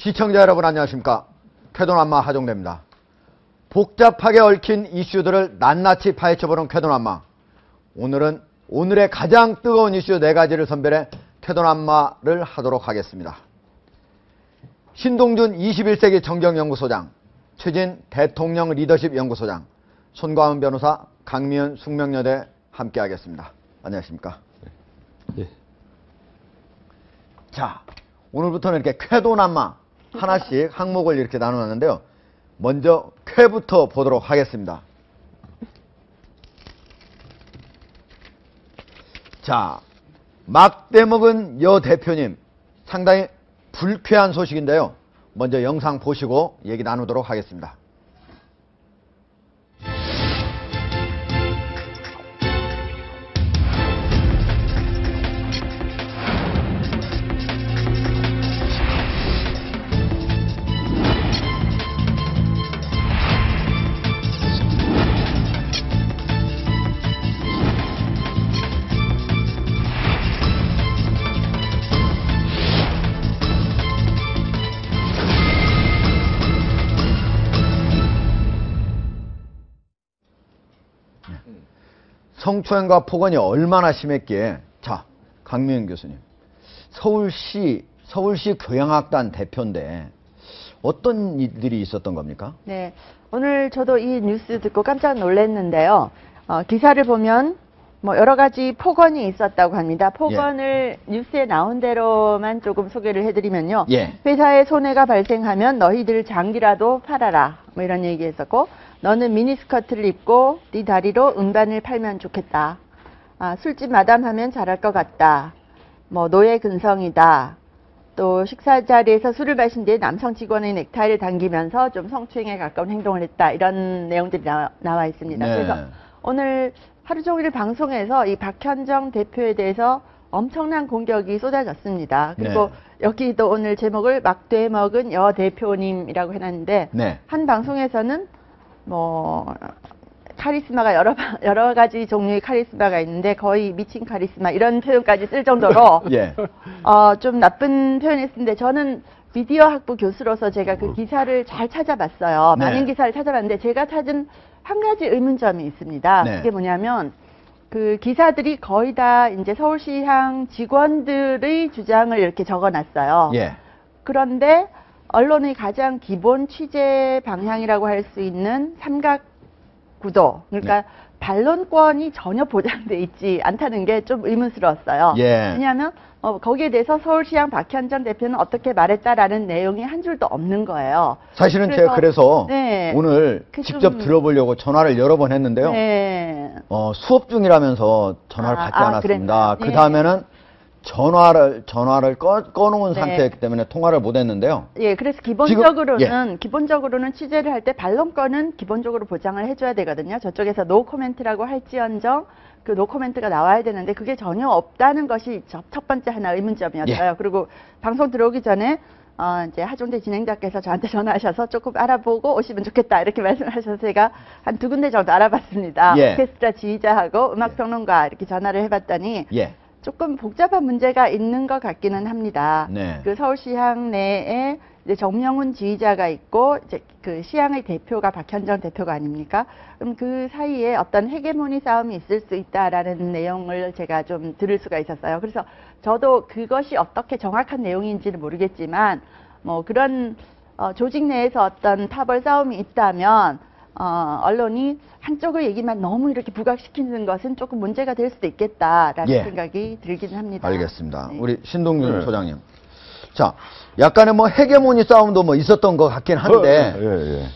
시청자 여러분 안녕하십니까. 쾌도남마 하종대입니다. 복잡하게 얽힌 이슈들을 낱낱이 파헤쳐보는 쾌도남마. 오늘은 오늘의 가장 뜨거운 이슈 4가지를 선별해 쾌도남마를 하도록 하겠습니다. 신동준 21세기 정경연구소장, 최진 대통령 리더십 연구소장, 손광은 변호사, 강미연 숙명여대 함께하겠습니다. 안녕하십니까. 네. 자, 오늘부터는 이렇게 쾌도남마 하나씩 항목을 이렇게 나눠놨는데요. 먼저 쾌부터 보도록 하겠습니다. 자, 막 대먹은 여 대표님, 상당히 불쾌한 소식인데요. 먼저 영상 보시고 얘기 나누도록 하겠습니다. 성추행과 폭언이 얼마나 심했기에, 자, 강미연 교수님, 서울시 교양악단 대표인데 어떤 일들이 있었던 겁니까? 네, 오늘 저도 이 뉴스 듣고 깜짝 놀랐는데요. 기사를 보면 뭐 여러 가지 폭언이 있었다고 합니다. 폭언을 뉴스에 나온 대로만 조금 소개를 해드리면요. 예. 회사에 손해가 발생하면 너희들 장기라도 팔아라, 뭐 이런 얘기했었고, 너는 미니스커트를 입고 네 다리로 음반을 팔면 좋겠다. 술집 마담 하면 잘할 것 같다. 뭐 노예 근성이다. 또 식사 자리에서 술을 마신 뒤에 남성 직원의 넥타이를 당기면서 좀 성추행에 가까운 행동을 했다. 이런 내용들이 나와 있습니다. 네. 그래서 오늘 하루 종일 방송에서 이 박현정 대표에 대해서 엄청난 공격이 쏟아졌습니다. 그리고 네. 여기도 오늘 제목을 막돼 먹은 여 대표님이라고 해놨는데, 네. 한 방송에서는 뭐 카리스마가 여러 가지 종류의 카리스마가 있는데 거의 미친 카리스마 이런 표현까지 쓸 정도로 예. 좀 나쁜 표현을 쓰는데, 저는 미디어 학부 교수로서 제가 그 기사를 잘 찾아봤어요. 네. 많은 기사를 찾아봤는데 제가 찾은 한 가지 의문점이 있습니다. 네. 그게 뭐냐면, 그 기사들이 거의 다 이제 서울시향 직원들의 주장을 이렇게 적어놨어요. 예. 그런데 언론의 가장 기본 취재 방향이라고 할 수 있는 삼각 구도, 그러니까 반론권이 전혀 보장돼 있지 않다는 게 좀 의문스러웠어요. 예. 왜냐하면 거기에 대해서 서울시장 박현정 대표는 어떻게 말했다라는 내용이 한 줄도 없는 거예요. 사실은 제가 그래서 네, 오늘 직접 들어보려고 전화를 여러 번 했는데요. 네. 수업 중이라면서 전화를 받지 않았습니다. 그래. 그 다음에는 전화를 꺼놓은 네. 상태였기 때문에 통화를 못 했는데요. 예, 그래서 기본적으로는 취재를 할 때 반론권은 기본적으로 보장을 해줘야 되거든요. 저쪽에서 노 코멘트라고 할지언정 그 노 코멘트가 나와야 되는데 그게 전혀 없다는 것이 첫 번째 하나 의문점이었어요. 예. 그리고 방송 들어오기 전에 이제 하종대 진행자께서 저한테 전화하셔서 조금 알아보고 오시면 좋겠다 이렇게 말씀하셔서 제가 한 2군데 정도 알아봤습니다. 예. 오케스트라 지휘자하고 음악평론가 이렇게 전화를 해봤더니 예. 조금 복잡한 문제가 있는 것 같기는 합니다. 네. 그 서울시향 내에 이제 정명훈 지휘자가 있고, 이제 그 시향의 대표가 박현정 대표가 아닙니까? 그럼 그 사이에 어떤 헤게모니 싸움이 있을 수 있다라는 내용을 제가 좀 들을 수가 있었어요. 그래서 저도 그것이 어떻게 정확한 내용인지는 모르겠지만, 뭐 그런 조직 내에서 어떤 타벌 싸움이 있다면, 언론이 한쪽의 얘기만 너무 이렇게 부각시키는 것은 조금 문제가 될 수도 있겠다라는 예. 생각이 들기는 합니다. 알겠습니다. 네. 우리 신동준 소장님. 자, 약간의 뭐 헤게모니 싸움도 뭐 있었던 것 같긴 한데, 예.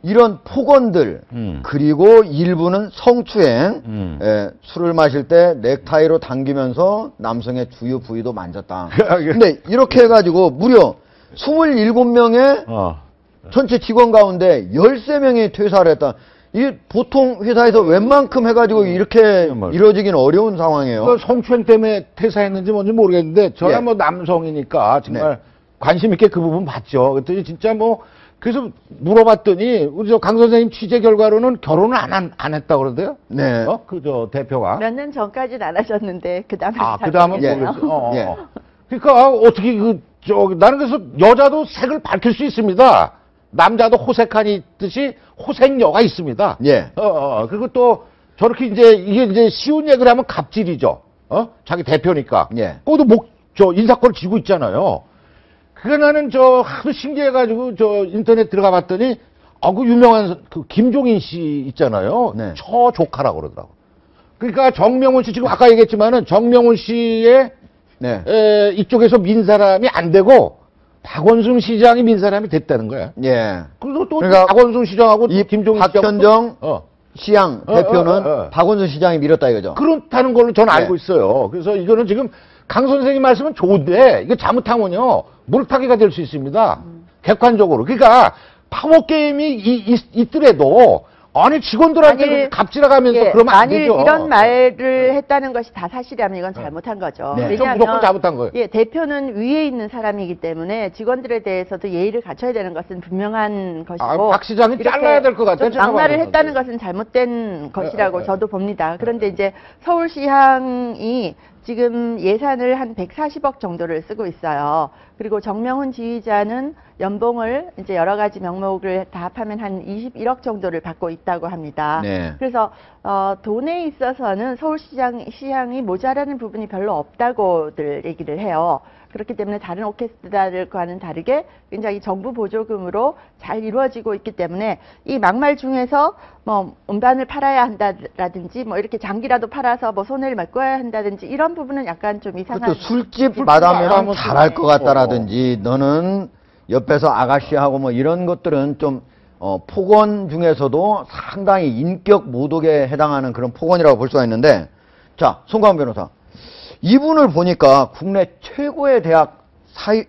이런 폭언들, 그리고 일부는 성추행, 술을 마실 때 넥타이로 당기면서 남성의 주요 부위도 만졌다. 근데 이렇게 해가지고 무려 27명의 전체 직원 가운데 13명이 퇴사를 했다. 이게 보통 회사에서 웬만큼 해가지고 이렇게 이루어지기는 어려운 상황이에요. 그 성추행 때문에 퇴사했는지 뭔지 모르겠는데 저야 예. 뭐 남성이니까 정말 네. 관심 있게 그 부분 봤죠. 그랬더니 진짜 뭐 그래서 물어봤더니 우리 저 강 선생님 취재 결과로는 결혼을 안 했다고 그러대요. 네. 그 저 대표가. 몇 년 전까지는 안 하셨는데 그 다음에 그 다음은 예. 모르겠어. 예. 그러니까 어떻게 그 나는 그래서 여자도 색을 밝힐 수 있습니다. 남자도 호색한이 있듯이 호색녀가 있습니다. 예. 그리고 또 저렇게 이게 이제 쉬운 얘기를 하면 갑질이죠. 자기 대표니까. 예. 그것도 인사권을 쥐고 있잖아요. 그게 나는 하도 신기해가지고 인터넷 들어가 봤더니, 그 유명한 김종인 씨 있잖아요. 네. 처조카라고 그러더라고. 그러니까 정명훈 씨, 지금 아까 얘기했지만은 정명훈 씨의 네. 이쪽에서 민 사람이 안 되고 박원순 시장이 민 사람이 됐다는 거야. 예. 그리고 또 그러니까 박원순 시장하고 이 김종인 박현정 씨하고 시장 대표는 박원순 시장이 밀었다 이거죠. 그렇다는 걸로 저는 네. 알고 있어요. 그래서 이거는 지금 강 선생님 말씀은 좋은데 이거 잘못하면요 물타기가 될 수 있습니다. 객관적으로. 그러니까 파워 게임이 있더라도 아니 직원들한테 갑질해가면서 예, 그러면 안 만일 되죠. 이런 말을 했다는 것이 다 사실이라면 이건 잘못한 거죠. 네. 왜냐하면 무조건 잘못한 거예요. 예, 대표는 위에 있는 사람이기 때문에 직원들에 대해서도 예의를 갖춰야 되는 것은 분명한 것이고 박 시장이 이렇게 잘라야 될 것 같아요. 좀 막말을 제가 했다는 것은 잘못된 것이라고 저도 봅니다. 그런데 이제 서울시향이 지금 예산을 한 140억 정도를 쓰고 있어요. 그리고 정명훈 지휘자는 연봉을 이제 여러 가지 명목을 다 합하면 한 21억 정도를 받고 있다고 합니다. 네. 그래서 돈에 있어서는 서울시향이 모자라는 부분이 별로 없다고들 얘기를 해요. 그렇기 때문에 다른 오케스트라들과는 다르게 굉장히 정부 보조금으로 잘 이루어지고 있기 때문에 이 막말 중에서 뭐 음반을 팔아야 한다라든지 뭐 이렇게 장기라도 팔아서 뭐 손해를 메꿔야 한다든지 이런 부분은 약간 좀 이상한. 또 술집 마담이랑 잘할 것 같다라든지 너는 옆에서 아가씨하고 뭐 이런 것들은 좀 폭언 중에서도 상당히 인격 모독에 해당하는 그런 폭언이라고 볼 수가 있는데, 자, 송광 변호사. 이분을 보니까 국내 최고의 대학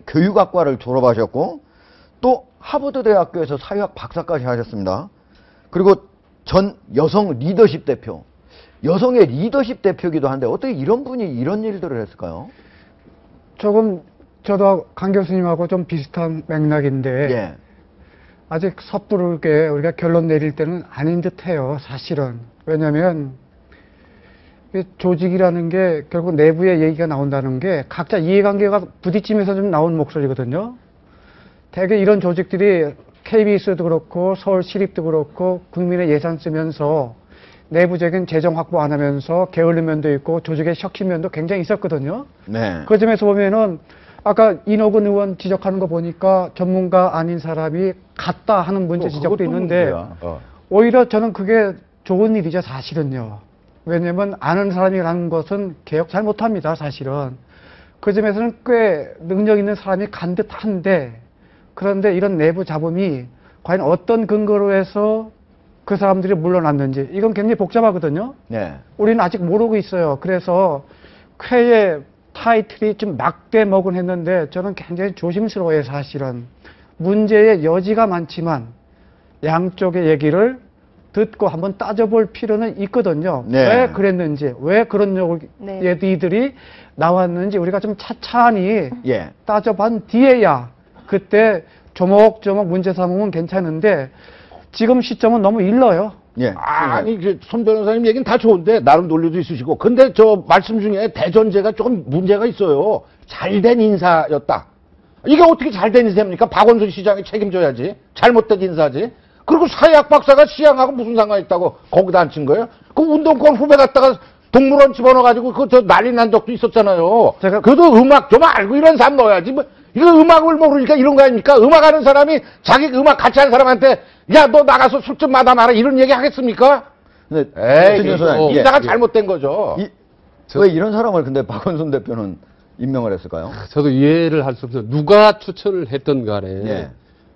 교육학과를 졸업하셨고 또 하버드 대학교에서 사회학 박사까지 하셨습니다. 그리고 전 여성 리더십 대표, 여성의 리더십 대표기도 한데 어떻게 이런 분이 이런 일들을 했을까요? 조금 저도 강 교수님하고 좀 비슷한 맥락인데 예. 아직 섣부르게 우리가 결론 내릴 때는 아닌 듯해요. 사실은. 왜냐하면 조직이라는 게 결국 내부의 얘기가 나온다는 게 각자 이해관계가 부딪히면서 좀 나온 목소리거든요. 대개 이런 조직들이 KBS도 그렇고 서울시립도 그렇고 국민의 예산 쓰면서 내부적인 재정 확보 안 하면서 게을른 면도 있고 조직의 혁신 면도 굉장히 있었거든요. 네. 그 점에서 보면은 아까 인호근 의원 지적하는 거 보니까 전문가 아닌 사람이 같다 하는 문제 지적도 있는데 오히려 저는 그게 좋은 일이죠, 사실은요. 왜냐면 아는 사람이라는 것은 개혁 잘 못합니다, 사실은. 그 점에서는 꽤 능력 있는 사람이 간 듯한데, 그런데 이런 내부 잡음이 과연 어떤 근거로 해서 그 사람들이 물러났는지 이건 굉장히 복잡하거든요. 네. 우리는 아직 모르고 있어요. 그래서 쾌의 타이틀이 좀 막대먹은 했는데 저는 굉장히 조심스러워요, 사실은. 문제의 여지가 많지만 양쪽의 얘기를 듣고 한번 따져볼 필요는 있거든요. 네. 왜 그랬는지, 왜 그런 얘기들이 나왔는지 우리가 좀 차차히 예. 따져본 뒤에야 그때 조목조목 문제 삼으면 괜찮은데 지금 시점은 너무 일러요. 예. 아니, 손 변호사님 얘기는 다 좋은데, 나름 논리도 있으시고. 근데 저 말씀 중에 대전제가 조금 문제가 있어요. 잘된 인사였다. 이게 어떻게 잘된 인사입니까? 박원순 시장이 책임져야지. 잘못된 인사지. 그리고 사회학 박사가 시향하고 무슨 상관이 있다고 거기다 앉힌 거예요? 그 운동권 후배 갔다가 동물원 집어넣어가지고 그거 저 난리 난 적도 있었잖아요. 그래도 음악 좀 알고 이런 사람 넣어야지. 뭐, 이거 음악을 모르니까 이런 거 아닙니까? 음악 하는 사람이 자기 음악 같이 하는 사람한테 야, 너 나가서 술 좀 마담하라 이런 얘기 하겠습니까? 에이, 인사가 잘못된 거죠. 왜 이런 사람을 근데 박원순 대표는 임명을 했을까요? 저도 이해를 할 수 없어요. 누가 추천을 했던 간에 예.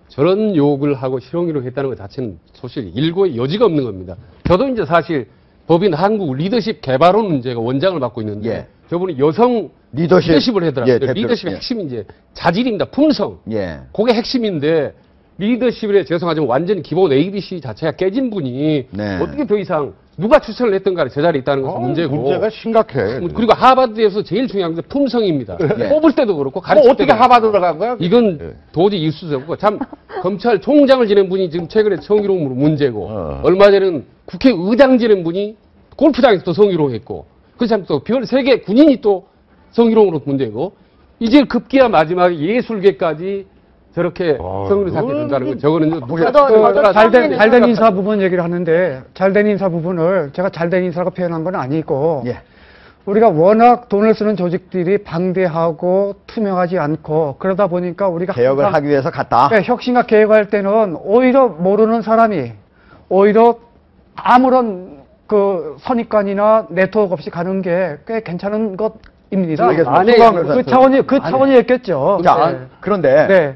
저런 욕을 하고 실용기록 했다는 것 자체는 사실 일고의 여지가 없는 겁니다. 저도 이제 사실 법인 한국 리더십 개발원 문제가 원장을 맡고 있는데 예. 저분이 여성 리더십을 하더라고요. 리더십의 핵심이 이제 자질입니다. 품성. 예. 그게 핵심인데 리더십에 죄송하지만 완전히 기본 ABC 자체가 깨진 분이 네. 어떻게 더 이상 누가 추천을 했던 간에 저 자리에 있다는 것은 문제고. 문제가 심각해. 그리고 하버드에서 제일 중요한 게 품성입니다. 예. 뽑을 때도 그렇고 가르칠 뭐 어떻게 때도 하버드 들어간 거야? 이건 도저히 있을 수 없고 참 검찰총장을 지낸 분이 지금 최근에 성희롱으로 문제고 얼마 전에는 국회의장 지낸 분이 골프장에서 또 성희롱했고 그 참 또 별 세계 군인이 또 성희롱으로 문제고 이제 급기야 마지막에 예술계까지 저렇게 성으로 사퇴된다는 건 저거는 잘된 인사 부분 얘기를 하는데 잘된 인사 부분을 제가 잘된 인사라고 표현한 건 아니고 예. 우리가 워낙 돈을 쓰는 조직들이 방대하고 투명하지 않고 그러다 보니까 우리가 개혁을 항상 하기 위해서 갔다. 네, 혁신과 개혁할 때는 오히려 모르는 사람이 오히려 아무런 그 선입관이나 네트워크 없이 가는 게 꽤 괜찮은 것입니다. 알겠습니다. 그 차원이었겠죠. 자, 네. 그런데 네.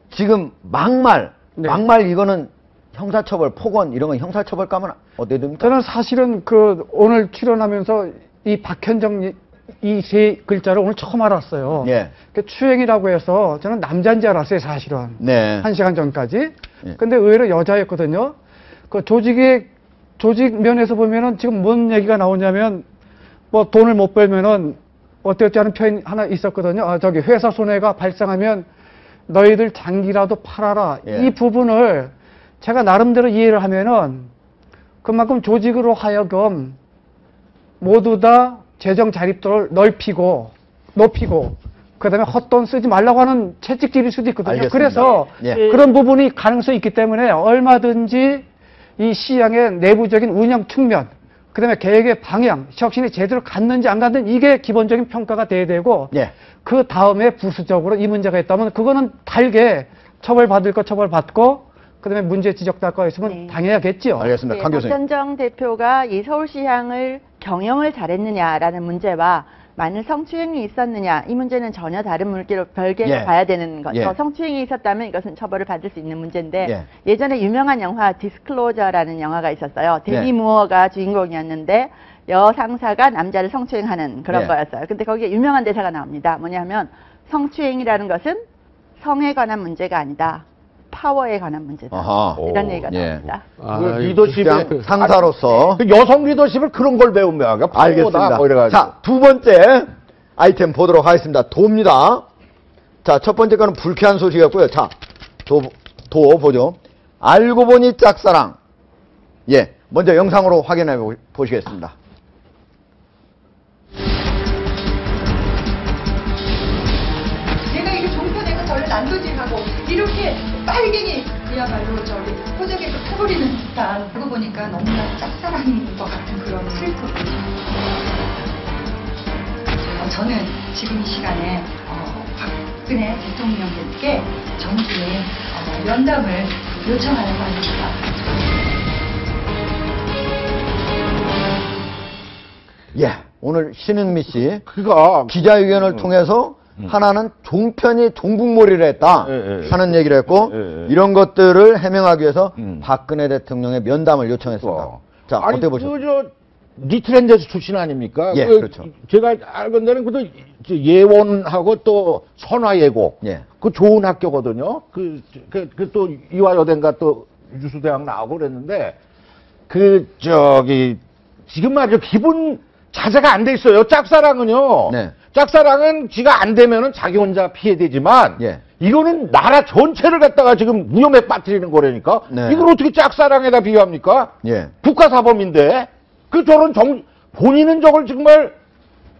지금 막말 네. 이거는 형사처벌, 폭언 이런 건 형사처벌 가면 어떻게 됩니까? 저는 사실은 그 오늘 출연하면서 이 박현정 이 세 글자를 오늘 처음 알았어요. 예. 그 추행이라고 해서 저는 남자인 줄 알았어요, 사실은. 네. 1시간 전까지. 예. 근데 의외로 여자였거든요. 그 조직 면에서 보면은 지금 뭔 얘기가 나오냐면 뭐 돈을 못 벌면은 어떻게 하는 표현이 하나 있었거든요. 아, 저기 회사 손해가 발생하면 너희들 장기라도 팔아라. 예. 이 부분을 제가 나름대로 이해를 하면은 그만큼 조직으로 하여금 모두 다 재정 자립도를 높이고 그다음에 헛돈 쓰지 말라고 하는 채찍질일 수도 있거든요. 알겠습니다. 그래서 예. 그런 부분이 가능성이 있기 때문에 얼마든지 이 시장의 내부적인 운영 측면, 그다음에 계획의 방향, 혁신이 제대로 갔는지 안 갔는지 이게 기본적인 평가가 돼야 되고 예. 그 다음에 부수적으로 이 문제가 있다면 그거는 달게 처벌받을 거 처벌받고 그다음에 문제 지적될 거 있으면 네. 당해야겠죠. 알겠습니다. 강 교수님. 박현정 대표가 이 서울시향을 경영을 잘했느냐라는 문제와 만일 성추행이 있었느냐 이 문제는 전혀 다른 물기로 별개로 예. 봐야 되는 거죠. 예. 성추행이 있었다면 이것은 처벌을 받을 수 있는 문제인데 예. 예전에 유명한 영화 디스클로저라는 영화가 있었어요. 데미 예. 무어가 주인공이었는데 여상사가 남자를 성추행하는 그런 예. 거였어요. 근데 거기에 유명한 대사가 나옵니다. 뭐냐면 성추행이라는 것은 성에 관한 문제가 아니다. 파워에 관한 문제다. 아하. 이런 얘기가 예. 나옵니다. 그 리더십의 그냥 상사로서 그 여성 리더십을 그런 걸 배우면 알겠습니다. 뭐 이래가지고. 자, 두 번째 아이템 보도록 하겠습니다. 도입니다. 자, 첫 번째 거는 불쾌한 소식이었고요. 자, 도 보죠. 알고 보니 짝사랑. 예, 먼저 영상으로 확인해 보시겠습니다. 내가 이게 종편에서 저를 난도질하고 이렇게 빨갱이 그야말로 저기 호적에서 타버리는 듯한 그거 보니까 너무나 짝사랑인 것 같은 그런 슬픔. 저는 지금 이 시간에 박근혜 대통령님께 정기에 면담을 요청하는 바입니다. 예, 오늘 신은미 씨 그가 기자회견을 통해서 하나는 종편이 종북몰이를 했다 하는 얘기를 했고 이런 것들을 해명하기 위해서 박근혜 대통령의 면담을 요청했습니다. 자, 아니, 어떻게 보셨어요? 저 니트랜드에서 출신 아닙니까? 예, 그렇죠. 제가 알건 데는 그도 예원하고 또 선화예고 예. 그 좋은 학교거든요. 또 이화여대인가 또 유수대학 나오고 그랬는데 지금 말이죠. 기본 자세가 안 돼 있어요. 짝사랑은요. 네. 짝사랑은 지가 안 되면은 자기 혼자 피해되지만 예. 이거는 나라 전체를 갖다가 지금 위험에 빠뜨리는 거라니까. 네. 이걸 어떻게 짝사랑에다 비유합니까? 예. 국가사범인데 본인은 저걸 정말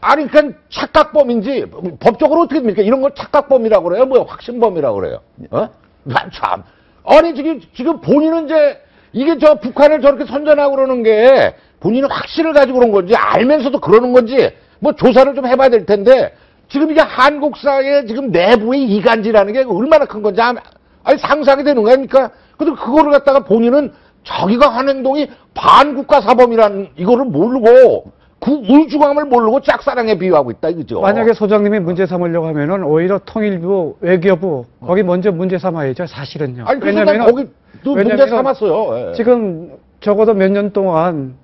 아니 그냥 착각범인지 법적으로 어떻게 됩니까? 이런 걸 착각범이라고 그래요? 뭐야 확신범이라고 그래요? 난 참. 아니 지금 본인은 이게 저 북한을 저렇게 선전하고 그러는 게 본인은 확신을 가지고 그런 건지 알면서도 그러는 건지 뭐 조사를 좀 해봐야 될 텐데 지금 이게 한국사의 지금 내부의 이간질하는 게 얼마나 큰 건지 아니 상상이 되는 거 아닙니까? 근데 그거를 갖다가 본인은 자기가 한 행동이 반국가 사범이라는 이거를 모르고 울주감을 모르고 짝사랑에 비유하고 있다 이거죠. 만약에 소장님이 문제 삼으려고 하면은 오히려 통일부, 외교부 거기 먼저 문제 삼아야죠. 사실은요. 아니 그래서 난 거기 또 문제 왜냐면은 삼았어요. 예. 지금 적어도 몇 년 동안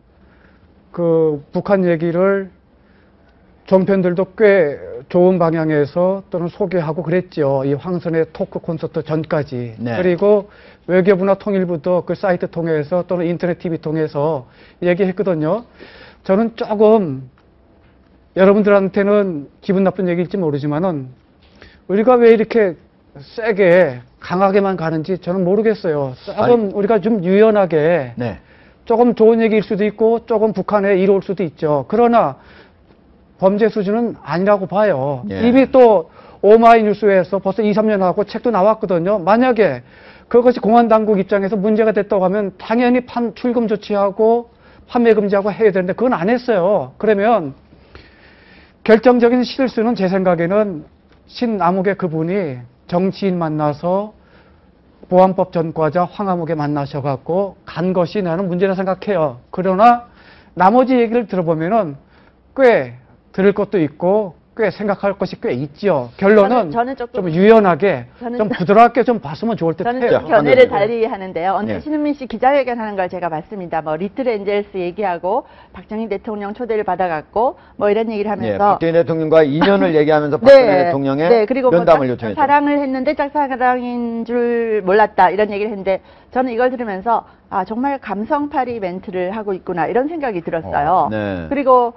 그 북한 얘기를 종편들도 꽤 좋은 방향에서 또는 소개하고 그랬죠. 이 황선의 토크 콘서트 전까지. 네. 그리고 외교부나 통일부도 그 사이트 통해서 또는 인터넷 TV 통해서 얘기했거든요. 저는 조금 여러분들한테는 기분 나쁜 얘기일지 모르지만은 우리가 왜 이렇게 세게 강하게만 가는지 저는 모르겠어요. 조금 우리가 좀 유연하게 네. 조금 좋은 얘기일 수도 있고 조금 북한에 이로울 수도 있죠. 그러나 범죄 수준은 아니라고 봐요. 예. 이미 또 오마이뉴스에서 벌써 2, 3년 하고 책도 나왔거든요. 만약에 그것이 공안당국 입장에서 문제가 됐다고 하면 당연히 출금 조치하고 판매 금지하고 해야 되는데 그건 안 했어요. 그러면 결정적인 실수는 제 생각에는 신남욱의 그분이 정치인 만나서 보안법 전과자 황아묵에 만나셔갖고 간 것이 나는 문제라 생각해요. 그러나 나머지 얘기를 들어보면은 꽤 들을 것도 있고 꽤 생각할 것이 꽤 있죠. 결론은 저는 조금 좀 유연하게, 저는 좀 부드럽게 좀 봤으면 좋을 듯 저는 해요. 좀 견해를 달리 하는데요. 어느 네. 신은미 씨 기자회견하는 걸 제가 봤습니다. 뭐 리틀 엔젤스 얘기하고 박정희 대통령 초대를 받아갔고 뭐 이런 얘기를 예, 하면서 박정희 대통령과 인연을 얘기하면서 박정희 대통령의 그리고 면담을 뭐 요청했죠. 사랑을 했는데 짝사랑인 줄 몰랐다 이런 얘기를 했는데 저는 이걸 들으면서 아 정말 감성파리 멘트를 하고 있구나 이런 생각이 들었어요. 네. 그리고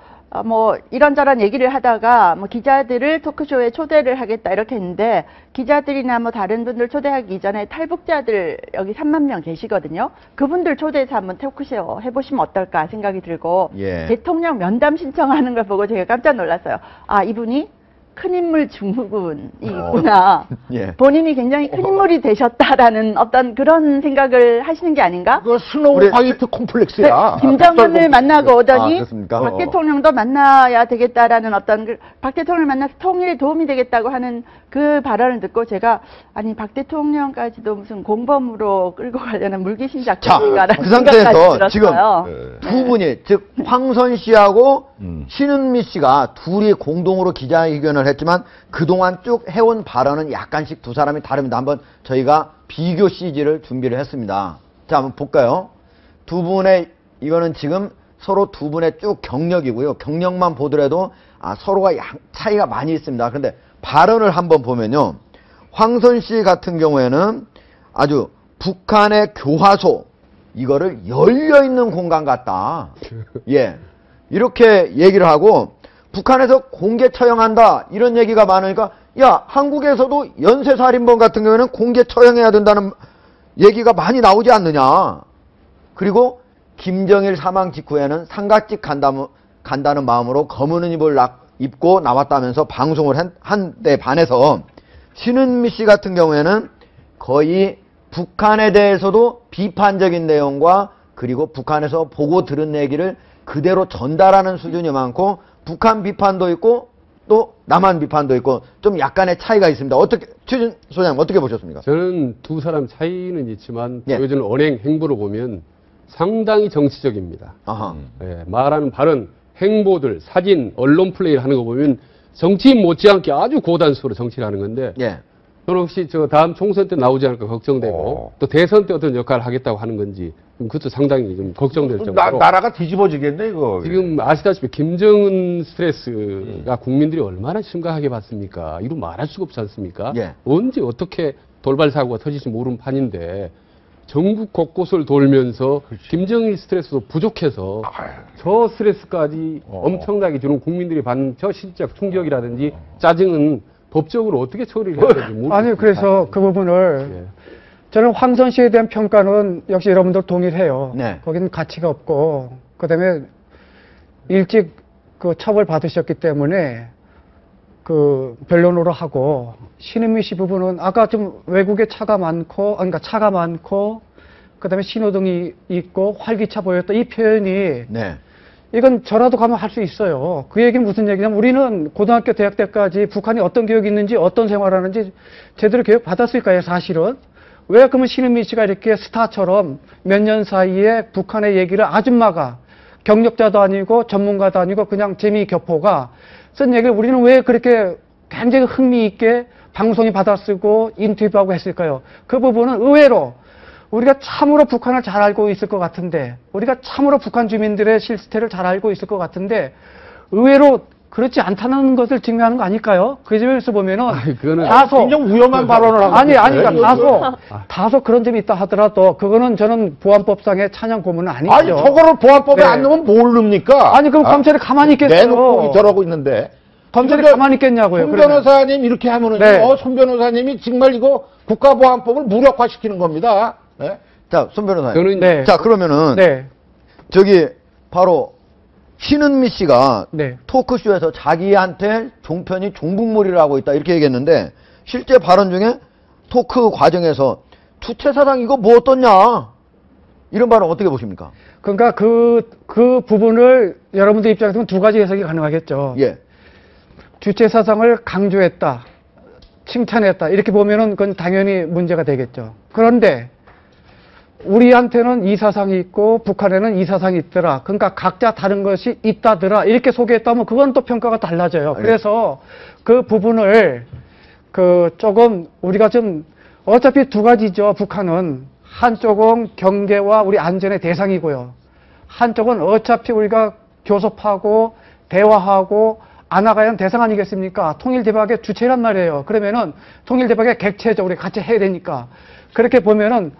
뭐 이런저런 얘기를 하다가 뭐 기자들을 토크쇼에 초대를 하겠다 이렇게 했는데 기자들이나 뭐 다른 분들 초대하기 전에 탈북자들 여기 3만 명 계시거든요. 그분들 초대해서 한번 토크쇼 해보시면 어떨까 생각이 들고 예. 대통령 면담 신청하는 걸 보고 제가 깜짝 놀랐어요. 아 이분이 큰 인물 증후군이 있구나. 예. 본인이 굉장히 큰 인물이 되셨다라는 어떤 그런 생각을 하시는 게 아닌가? 그 스노우 우리- 화이트 콤플렉스야. 김정은을 만나고 오더니 그렇습니까? 박 대통령도 만나야 되겠다라는 어떤 박 대통령을 만나서 통일에 도움이 되겠다고 하는 그 발언을 듣고 제가 아니 박 대통령까지도 무슨 공범으로 끌고 가려는 물귀신 자, 작전인가라는 그 상태에서 생각까지 지금 들었어요. 두 분이, 즉, 황선 씨하고 음. 신은미 씨가 둘이 공동으로 기자회견을 했지만 그동안 쭉 해온 발언은 약간씩 두 사람이 다릅니다. 한번 저희가 비교 CG를 준비를 했습니다. 자, 한번 볼까요? 두 분의, 이거는 지금 서로 두 분의 쭉 경력이고요. 경력만 보더라도 서로가 차이가 많이 있습니다. 그런데 발언을 한번 보면요. 황선 씨 같은 경우에는 아주 북한의 교화소, 이거를 열려있는 공간 같다. 예. 이렇게 얘기를 하고, 북한에서 공개 처형한다. 이런 얘기가 많으니까, 야, 한국에서도 연쇄살인범 같은 경우에는 공개 처형해야 된다는 얘기가 많이 나오지 않느냐. 그리고 김정일 사망 직후에는 상갓집 간다는 마음으로 검은 옷을 입고 나왔다면서 방송을 한 데 반해서 신은미 씨 같은 경우에는 거의 북한에 대해서도 비판적인 내용과 그리고 북한에서 보고 들은 얘기를 그대로 전달하는 수준이 많고 북한 비판도 있고 또 남한 비판도 있고 좀 약간의 차이가 있습니다. 어떻게 최준 소장님 어떻게 보셨습니까? 저는 두 사람 차이는 있지만 예. 보여주는 언행 행보로 보면 상당히 정치적입니다. 아하. 예, 말하는 발언, 행보들, 사진, 언론 플레이를 하는 거 보면 정치인 못지않게 아주 고단수로 정치를 하는 건데 예. 저는 혹시 저 다음 총선 때 나오지 않을까 걱정되고 또 대선 때 어떤 역할을 하겠다고 하는 건지 그것도 상당히 좀 걱정될 정도로 나라가 뒤집어지겠네 이거. 지금 아시다시피 김정은 스트레스가 국민들이 얼마나 심각하게 봤습니까? 이루 말할 수가 없지 않습니까? 예. 언제 어떻게 돌발 사고가 터질지 모르는 판인데 전국 곳곳을 돌면서 김정일 스트레스도 부족해서 저 스트레스까지 엄청나게 주는 국민들이 받는 저 실적 충격이라든지 짜증은 법적으로 어떻게 처리를 해야 될지 모르겠습니다. 아니, 그래서 그 부분을 예. 저는 황선 씨에 대한 평가는 역시 여러분들 동일해요. 네. 거기는 가치가 없고, 그 다음에 일찍 그 처벌 받으셨기 때문에 그 변론으로 하고, 신은미 씨 부분은 아까 좀 외국에 차가 많고, 그러니까 차가 많고, 그 다음에 신호등이 있고, 활기차 보였다. 이 표현이 네. 이건 저라도 가면 할 수 있어요. 그 얘기는 무슨 얘기냐면 우리는 고등학교, 대학 때까지 북한이 어떤 교육이 있는지 어떤 생활하는지 제대로 교육 받았을까요, 사실은? 왜 그러면 신은미 씨가 이렇게 스타처럼 몇 년 사이에 북한의 얘기를 아줌마가 경력자도 아니고 전문가도 아니고 그냥 재미교포가 쓴 얘기를 우리는 왜 그렇게 굉장히 흥미있게 방송에 받아쓰고 인터뷰하고 했을까요? 그 부분은 의외로 우리가 참으로 북한을 잘 알고 있을 것 같은데, 우리가 참으로 북한 주민들의 실태를 잘 알고 있을 것 같은데, 의외로 그렇지 않다는 것을 증명하는 거 아닐까요? 그 점에서 보면은, 그거는 다소, 굉장히 위험한 발언을 하고 아니, 있네. 그러니까 다소 그런 점이 있다 하더라도, 그거는 저는 보안법상의 찬양 고문은 아니죠. 아니 저거를 보안법에 네. 안 넣으면 뭘 넣습니까? 아니, 그럼 검찰이 가만히 있겠어요. 내놓고 저러고 있는데. 검찰이 근데 가만히 있겠냐고요. 손 그러면. 변호사님 이렇게 하면은 네. 손 변호사님이 정말 이거 국가보안법을 무력화시키는 겁니다. 네? 자, 손 변호사님. 저는 네. 자, 그러면은 네. 저기 바로 신은미 씨가 네. 토크쇼에서 자기한테 종편이 종북몰이를 하고 있다 이렇게 얘기했는데 실제 발언 중에 토크 과정에서 주체사상 이거 뭐 어떻냐 이런 발언 어떻게 보십니까? 그러니까 그 부분을 여러분들 입장에서는 두 가지 해석이 가능하겠죠. 예. 주체 사상을 강조했다, 칭찬했다 이렇게 보면은 그건 당연히 문제가 되겠죠. 그런데 우리한테는 이 사상이 있고 북한에는 이 사상이 있더라. 그러니까 각자 다른 것이 있다더라. 이렇게 소개했다면 그건 또 평가가 달라져요. 그래서 그 부분을 조금 우리가 좀 어차피 두 가지죠. 북한은 한쪽은 경제와 우리 안전의 대상이고요. 한쪽은 어차피 우리가 교섭하고 대화하고 안아가야 하는 대상 아니겠습니까? 통일대박의 주체란 말이에요. 그러면은 통일대박의 객체죠. 우리 같이 해야 되니까. 그렇게 보면은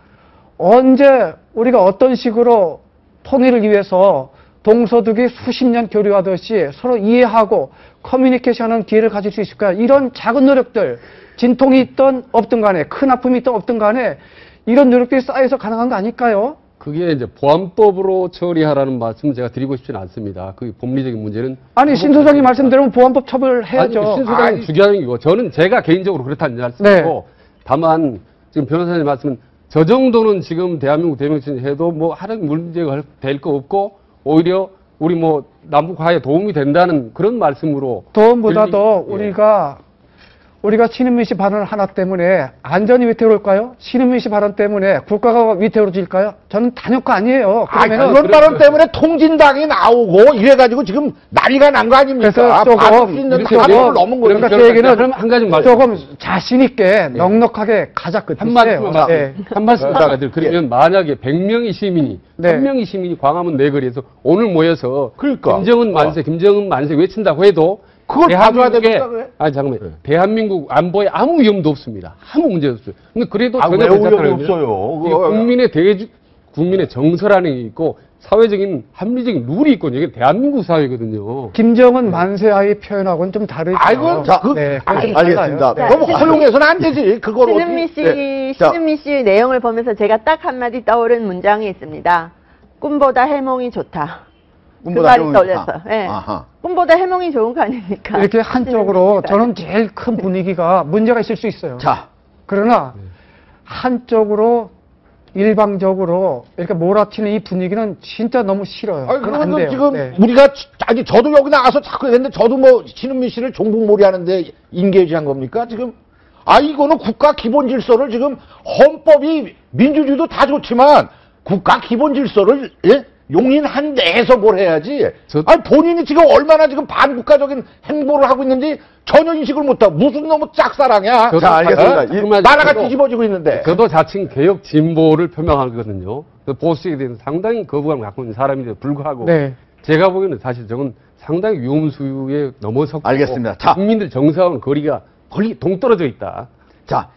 언제 우리가 어떤 식으로 통일을 위해서 동서독이 수십 년 교류하듯이 서로 이해하고 커뮤니케이션하는 기회를 가질 수 있을까요? 이런 작은 노력들, 진통이 있든 없든 간에, 큰 아픔이 있든 없든 간에 이런 노력들이 쌓여서 가능한 거 아닐까요? 그게 이제 보안법으로 처리하라는 말씀 제가 드리고 싶지는 않습니다. 그 법리적인 문제는 아니 신 소장이 말씀대로면 보안법 처벌해야죠. 아니, 신 소장이 주장인 거고 저는 제가 개인적으로 그렇다는 말씀이고 네. 다만 지금 변호사님 말씀은 저 정도는 지금 대한민국 대명신 해도 뭐 하는 문제가 될 거 없고 오히려 우리 뭐 남북 화해에 도움이 된다는 그런 말씀으로 도움보다도 우리가 신은미 씨 발언 하나 때문에 안전이 위태로울까요? 신은미 씨 발언 때문에 국가가 위태로워질까요? 저는 단역가 아니에요. 그런 발언 때문에 통진당이 나오고 이래가지고 지금 난리가 난 거 아닙니까? 그래서 조금 받을 수 있는 단계를 넘은 거예요. 그러니까 제 얘기는 그럼 한 가지 말씀 조금 자신 있게 넉넉하게 가자 그 한 말씀만 예. 한 말씀 드릴 그러면 만약에 100명의 시민이 네. 1000명의 시민이 광화문 내거리에서 오늘 모여서 그러니까. 김정은 만세 김정은 만세 외친다고 해도 그걸 봐줘야 대한민국에 됩니까, 그래? 아니 잠깐만 대한민국 안보에 아무 위험도 없습니다. 아무 문제 없어요. 근데 그래도 왜 전혀 위험이 괜찮다는 없어요? 이게 국민의 정서라는 게 있고 사회적인 합리적인 룰이 있거든요. 이게 대한민국 사회거든요. 김정은 만세하의 표현하고는 좀 다르죠. 아이고, 자, 네, 그건 좀 알겠습니다. 달라요. 그럼 허용해서는 안 되지. 그걸 신은미 씨, 네. 자. 신은미 씨 내용을 보면서 제가 딱 한마디 떠오른 문장이 있습니다. 꿈보다 해몽이 좋다. 그 말이 해몽이 떠올렸어요. 좋다. 예. 아하. 꿈보다 해몽이 좋은 거 아닙니까? 이렇게 한쪽으로 신은미 씨가. 저는 제일 큰 분위기가 문제가 있을 수 있어요. 자, 그러나 한쪽으로 일방적으로 이렇게 몰아치는 이 분위기는 진짜 너무 싫어요. 아니, 그건 안 그러면 돼요. 지금 네. 우리가 아니 저도 여기 나가서 자꾸 했는데 저도 뭐 신은미 씨를 종북몰이 하는데 인게이지한 겁니까 지금? 아 이거는 국가 기본 질서를 지금 헌법이 민주주의도 다 좋지만 국가 기본 질서를 예? 용인한 데에서 뭘 해야지. 아니 본인이 지금 얼마나 지금 반국가적인 행보를 하고 있는지 전혀 인식을 못하고 무슨 너무 짝사랑이야. 자, 알겠습니다. 나라가 뒤집어지고 있는데. 저도 자칭 개혁 진보를 표명하거든요. 보수에 대해서 상당히 거부감을 갖고 있는 사람인데 불구하고 네. 제가 보기에는 사실 저건 상당히 위험수에 넘어섰고 알겠습니다. 자. 국민들 정서하고는 거리가 거의 동떨어져 있다. 자,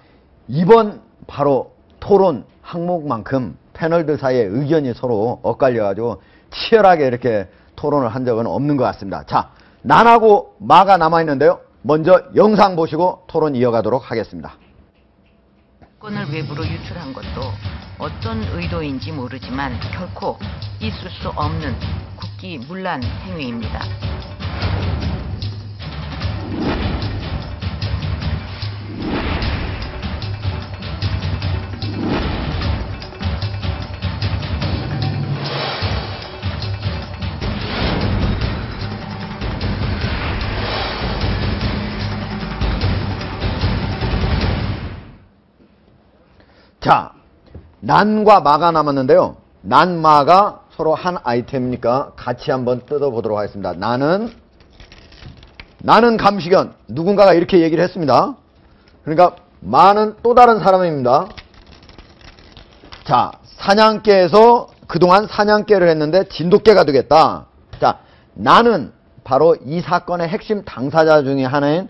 이번 바로 토론 항목만큼 패널들 사이에 의견이 서로 엇갈려가지고 치열하게 이렇게 토론을 한 적은 없는 것 같습니다. 자, 난하고 마가 남아있는데요. 먼저 영상 보시고 토론 이어가도록 하겠습니다. 건을 외부로 유출한 것도 어떤 의도인지 모르지만 결코 있을 수 없는 국기문란 행위입니다. 자, 난과 마가 남았는데요. 난, 마가 서로 한 아이템이니까 같이 한번 뜯어보도록 하겠습니다. 나는 감시견. 누군가가 이렇게 얘기를 했습니다. 그러니까 마는 또 다른 사람입니다. 자, 사냥개에서 그동안 사냥개를 했는데 진돗개가 되겠다. 자, 나는 바로 이 사건의 핵심 당사자 중에 하나인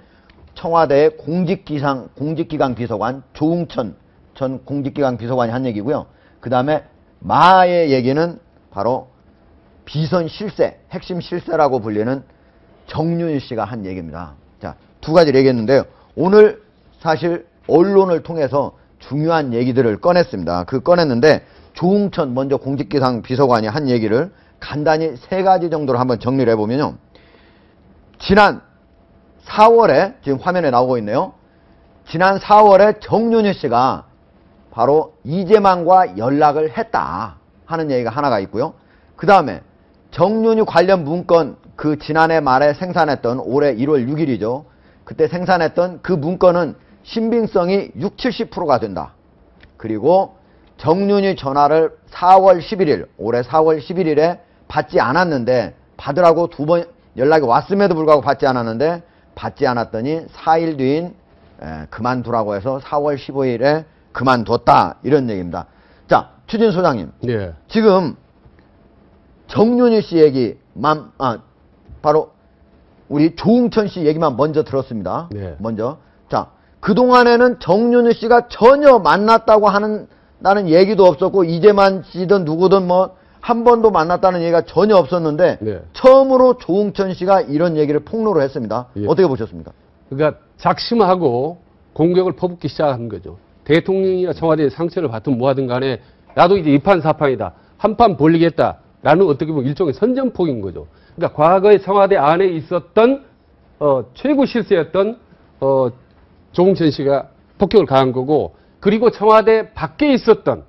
청와대의 공직기강 비서관 조웅천 전 공직기강 비서관이 한 얘기고요. 그 다음에 마의 얘기는 바로 비선 실세, 핵심 실세라고 불리는 정윤 씨가 한 얘기입니다. 자, 두 가지를 얘기했는데요. 오늘 사실 언론을 통해서 중요한 얘기들을 꺼냈습니다. 꺼냈는데 조웅천 먼저 공직기강 비서관이 한 얘기를 간단히 3가지 정도로 한번 정리를 해보면요. 지난 4월에 지금 화면에 나오고 있네요. 지난 4월에 정윤희 씨가 바로 이재만과 연락을 했다 하는 얘기가 하나가 있고요. 그 다음에 정윤희 관련 문건, 그 지난해 말에 생산했던 올해 1월 6일이죠. 그때 생산했던 그 문건은 신빙성이 60~70%가 된다. 그리고 정윤희 전화를 4월 11일, 올해 4월 11일에 받지 않았는데, 받으라고 2번 연락이 왔음에도 불구하고 받지 않았는데, 받지 않았더니 4일 뒤인 그만두라고 해서 4월 15일에 그만뒀다. 이런 얘기입니다. 자, 추진 소장님. 예. 지금 정윤희 씨 얘기만, 바로 우리 조응천 씨 얘기만 먼저 들었습니다. 네. 먼저. 자, 그동안에는 정윤희 씨가 전혀 만났다고 나는 얘기도 없었고, 이재만 씨든 누구든 뭐, 한 번도 만났다는 얘기가 전혀 없었는데, 네. 처음으로 조응천 씨가 이런 얘기를 폭로를 했습니다. 예. 어떻게 보셨습니까? 그러니까 작심하고 공격을 퍼붓기 시작한 거죠. 대통령이나 청와대에 상처를 받든 뭐하든 간에 나도 이제 이판사판이다. 한판 벌리겠다라는 어떻게 보면 일종의 선전포기인 거죠. 그러니까 과거에 청와대 안에 있었던 최고 실세였던 조응천 씨가 폭격을 가한 거고, 그리고 청와대 밖에 있었던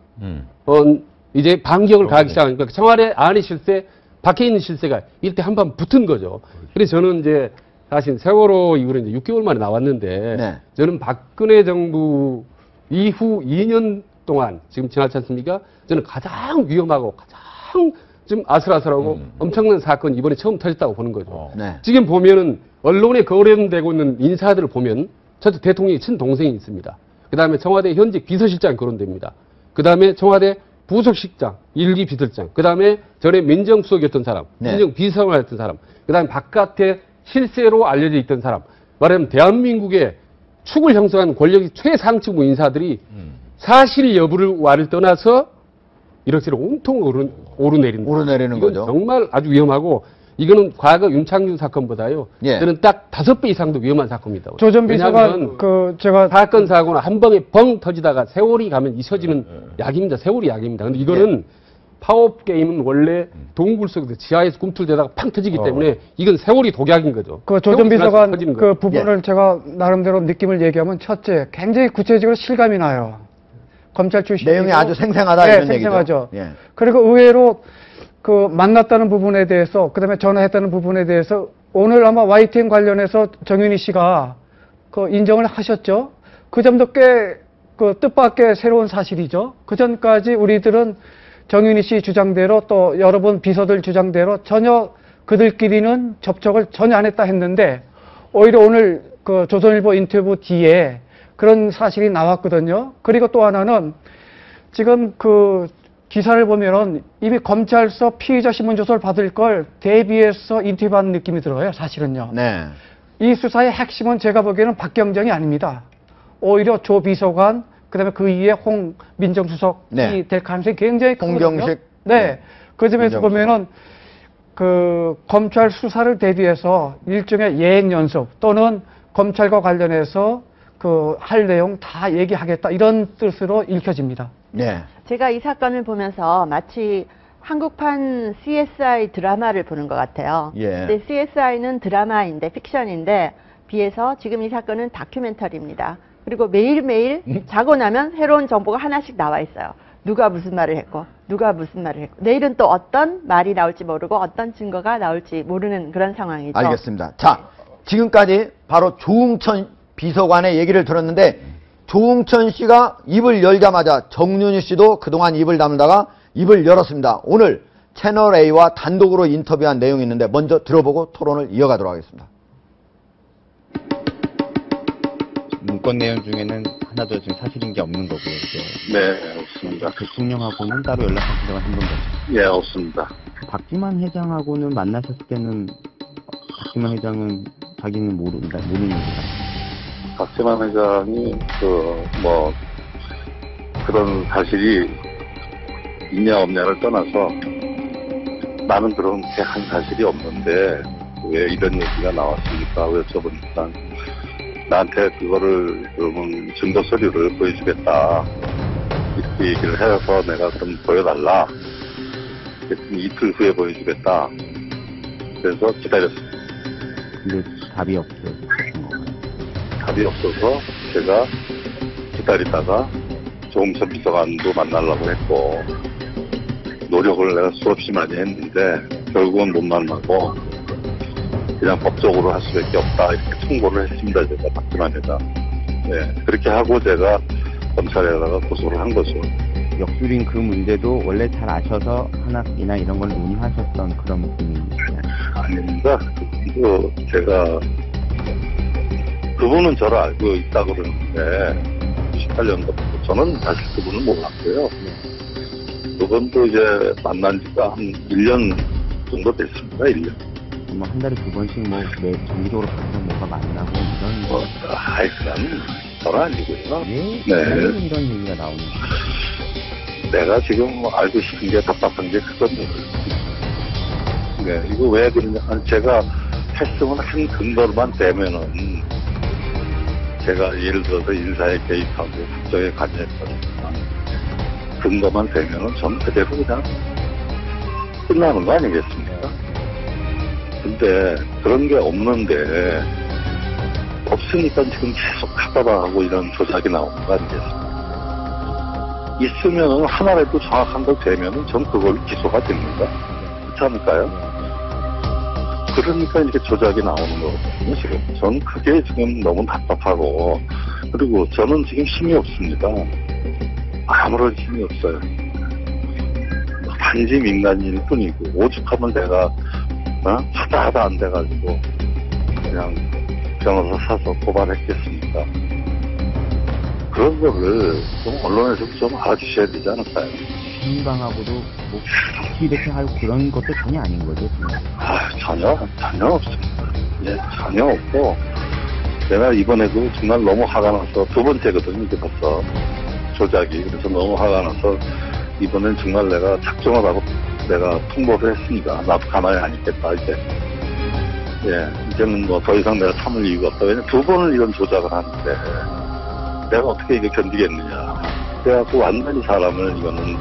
이제 반격을 가하기 시작하니까 청와대 안에 실세, 밖에 있는 실세가 이때 한판 붙은 거죠. 그래서 저는 이제 사실 세월호 이후로 이제 6개월 만에 나왔는데, 네. 저는 박근혜 정부 이후 2년 동안 지금 지났지 않습니까? 저는 가장 위험하고 가장 좀 아슬아슬하고 엄청난 사건이 이번에 처음 터졌다고 보는 거죠. 네. 지금 보면은 언론에 거론되고 있는 인사들을 보면 저도 대통령의 친동생이 있습니다. 그 다음에 청와대 현직 비서실장이 거론됩니다. 그 다음에 청와대 부속실장, 1, 2 비서실장, 그 다음에 전에 민정수석이었던 사람, 네. 민정비서관이었던 사람, 그 다음에 바깥에 실세로 알려져 있던 사람, 말하자면 대한민국의 축을 형성한 권력의 최상층부 인사들이 사실 여부를 떠나서 이렇게 온통 오르내린다. 오르내리는 이건 거죠. 정말 아주 위험하고, 이거는 과거 윤창준 사건보다요. 예. 저는 딱 5배 이상도 위험한 사건입니다. 조 전 비서관 왜냐하면 제가 사건 사고는 한 방에 뻥 터지다가 세월이 가면 잊혀지는 약입니다. 세월이 약입니다. 근데 이거는 파업 게임은 원래 동굴 속에서 지하에서 꿈틀대다가 팡 터지기 때문에 이건 세월이 독약인 거죠. 조 전 비서관 그 거예요. 부분을 제가 나름대로 느낌을 얘기하면, 첫째, 굉장히 구체적으로 실감이 나요. 검찰 출신 내용이 아주 생생하다, 네, 이런 생생하죠. 얘기죠. 예. 그리고 의외로 그 만났다는 부분에 대해서, 그다음에 전화했다는 부분에 대해서 오늘 아마 YTN 관련해서 정윤희 씨가 그 인정을 하셨죠. 그 점도 꽤 그 뜻밖의 새로운 사실이죠. 그 전까지 우리들은 정윤희 씨 주장대로, 또 여러분 비서들 주장대로 전혀 그들끼리는 접촉을 전혀 안 했다 했는데, 오히려 오늘 그 조선일보 인터뷰 뒤에 그런 사실이 나왔거든요. 그리고 또 하나는 지금 그 기사를 보면은 이미 검찰서 피의자 신문조사를 받을 걸 대비해서 인터뷰하는 느낌이 들어요, 사실은요. 네. 이 수사의 핵심은 제가 보기에는 박경정이 아닙니다. 오히려 조 비서관, 그 다음에 그 이후에 홍 민정수석이 네. 될 가능성이 굉장히 크거든요. 홍경식. 네. 그 점에서 민정수석. 보면은 그 검찰 수사를 대비해서 일종의 예행 연습, 또는 검찰과 관련해서 그 할 내용 다 얘기하겠다, 이런 뜻으로 읽혀집니다. 네. 제가 이 사건을 보면서 마치 한국판 CSI 드라마를 보는 것 같아요. 예. 근데 CSI는 드라마인데, 픽션인데, 비해서 지금 이 사건은 다큐멘터리입니다. 그리고 매일매일 자고 나면 새로운 정보가 하나씩 나와 있어요. 누가 무슨 말을 했고, 누가 무슨 말을 했고, 내일은 또 어떤 말이 나올지 모르고 어떤 증거가 나올지 모르는 그런 상황이죠. 알겠습니다. 자, 지금까지 바로 조응천 비서관의 얘기를 들었는데, 조응천 씨가 입을 열자마자 정윤희 씨도 그동안 입을 다물다가 입을 열었습니다. 오늘 채널A와 단독으로 인터뷰한 내용이 있는데 먼저 들어보고 토론을 이어가도록 하겠습니다. 문건 내용 중에는 하나도 지금 사실인 게 없는 거고요. 이제 네, 없습니다. 대통령하고는 따로 연락하신 적은 한 번도 없어요. 예, 없습니다. 박지만 회장하고는 만나셨을 때는 박지만 회장은 자기는 모르는 거다. 박지만 회장이 그런 사실이 있냐 없냐를 떠나서 나는 그런 게 한 사실이 없는데 왜 이런 얘기가 나왔습니까? 여쭤보니까 나한테 그거를 그러면 증거 서류를 보여주겠다 이렇게 얘기를 해서 내가 좀 보여달라 그랬더니 이틀 후에 보여주겠다. 그래서 기다렸습니다. 근데 답이 없어요. 답이 없어서 제가 기다리다가 조홍천 비서관도 만나려고 했고 노력을 내가 수없이 많이 했는데 결국은 못 만나고 그냥 법적으로 할 수밖에 없다 이렇게 통보를 했습니다. 제가 박지만에다. 네, 그렇게 하고 제가 검찰에다가 고소를 한 거죠. 역술인 그 문제도 원래 잘 아셔서 한학이나 이런 걸 논의하셨던 그런 분이시죠? 아닙니다. 제가 그분은 저를 알고 있다 그러는데 98년도부터 저는 사실 그분을 몰랐고요. 그분도 이제 만난 지가 한 1년 정도 됐습니다. 1년. 뭐 한 달에 2번씩 뭐 매 정기적으로 가서 뭐가 만나고 이런 거. 그건 저는 아니고요. 네. 이런 얘기가 나오는 거예요. 내가 지금 알고 싶은 게 답답한 게 그거든요. 네, 이거 왜 그러냐. 제가 했으면 한 근거로만 되면은 제가 예를 들어서 인사에 개입하고 국정에 관여했거든요. 근거만 되면은 전 그대로 그냥 끝나는 거 아니겠습니까? 근데 그런 게 없는데 없으니까 지금 계속 카바하고 이런 조작이 나오는 거 아니겠습니까? 있으면은 하나라도 정확한 거 되면은 전 그걸로 기소가 됩니다. 그렇지 않을까요? 그러니까 이렇게 조작이 나오는 거거든요, 지금. 전 그게 지금 너무 답답하고, 그리고 저는 지금 힘이 없습니다. 아무런 힘이 없어요. 단지 민간인일 뿐이고, 오죽하면 내가, 하다 안 돼가지고, 그냥 변호사 사서 고발했겠습니까? 그런 거를 좀 언론에서 좀 알아주셔야 되지 않을까요? 민방하고도 뭐 이렇게 하고 그런 것도 전혀 아닌 거죠. 전혀 없습니다. 예, 전혀 없고 내가 이번에도 정말 너무 화가 나서 두 번째거든요. 이게 벌써 조작이. 그래서 너무 화가 나서 이번엔 정말 내가 작정을 하고 내가 통보를 했습니다. 나도 가만히 안 있겠다 이제. 예, 이제는 뭐 더 이상 내가 참을 이유가 없다. 왜냐면 두 번을 이런 조작을 하는데 내가 어떻게 이게 견디겠느냐. 그래갖고 완전히 사람을 이거는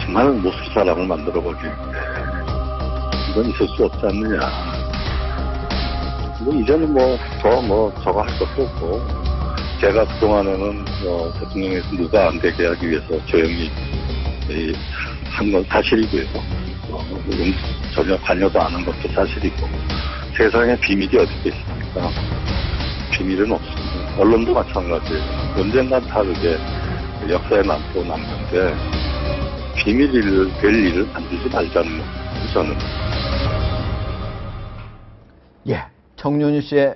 정말 못쓸 사람을 만들어버리는데 이건 있을 수 없지 않느냐. 이제는 저거 할 것도 없고 제가 그동안에는 대통령에서 누가 안 되게 하기 위해서 조용히 한 건 사실이고요. 전혀 관여도 안 한 것도 사실이고 세상에 비밀이 어디 있습니까? 비밀은 없습니다. 언론도 마찬가지예요. 언젠간 다 그게 역사에 남고 남는데 비밀을 될 일을 만들지 말자는 거예요. 저는. 예, 정윤희 씨의